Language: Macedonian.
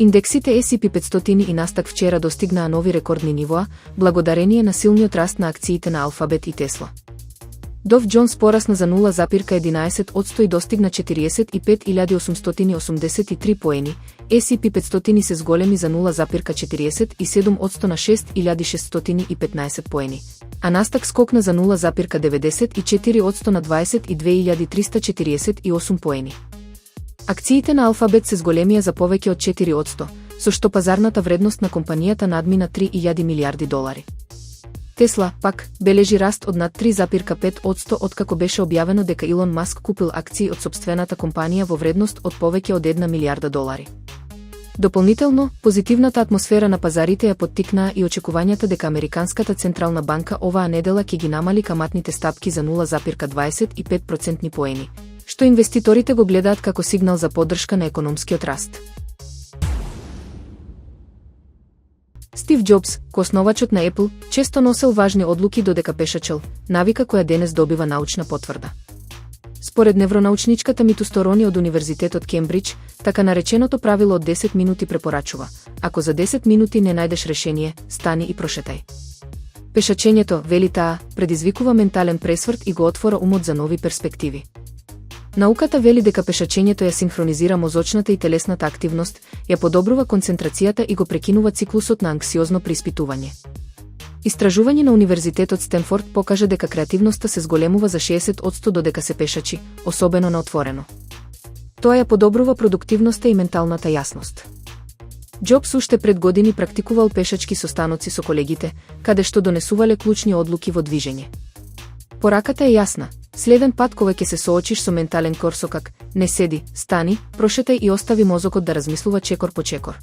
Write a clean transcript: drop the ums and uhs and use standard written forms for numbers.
Индексите S&P 500 и Nasdaq вчера достигнаа нови рекордни нивоа, благодарение на силниот раст на акциите на Алфабет и Тесла. Dow Jones порасна за 0,11% и достигна 45.883 поени, S&P 500 се зголеми за 0,47% на 6.615 поени, а Nasdaq скокна за 0,94% на 22.348 поени. Акциите на Алфабет се зголемија за повеќе од 4%, со што пазарната вредност на компанијата надмина 3.000 милиарди долари. Тесла, пак, бележи раст од над 3,5% откако беше објавено дека Илон Маск купил акции од сопствената компанија во вредност од повеќе од 1 милиарда долари. Дополнително, позитивната атмосфера на пазарите ја поттикнаа и очекувањата дека Американската централна банка оваа недела ќе ги намали каматните стапки за 0,25% поени, што инвеститорите го гледаат како сигнал за поддршка на економскиот раст. Стив Џобс, коосновачот на Apple, често носел важни одлуки додека пешачел, навика која денес добива научна потврда. Според невронаучничката Миту Сторони од Универзитетот Кембридж, така нареченото правило од 10 минути препорачува: ако за 10 минути не најдеш решение, стани и прошетај. Пешачењето, вели таа, предизвикува ментален пресврт и го отвора умот за нови перспективи. Науката вели дека пешачењето ја синхронизира мозочната и телесната активност, ја подобрува концентрацијата и го прекинува циклусот на анксиозно приспитување. Истражување на Универзитетот Стенфорд покажа дека креативноста се зголемува за 60% додека се пешачи, особено на отворено. Тоа ја подобрува продуктивноста и менталната јасност. Џобс уште пред години практикувал пешачки состаноци со колегите, каде што донесувале клучни одлуки во движење. Пораката е јасна: следен пат кога ќе се соочиш со ментален корсокак, не седи, стани, прошетај и остави мозокот да размислува чекор по чекор.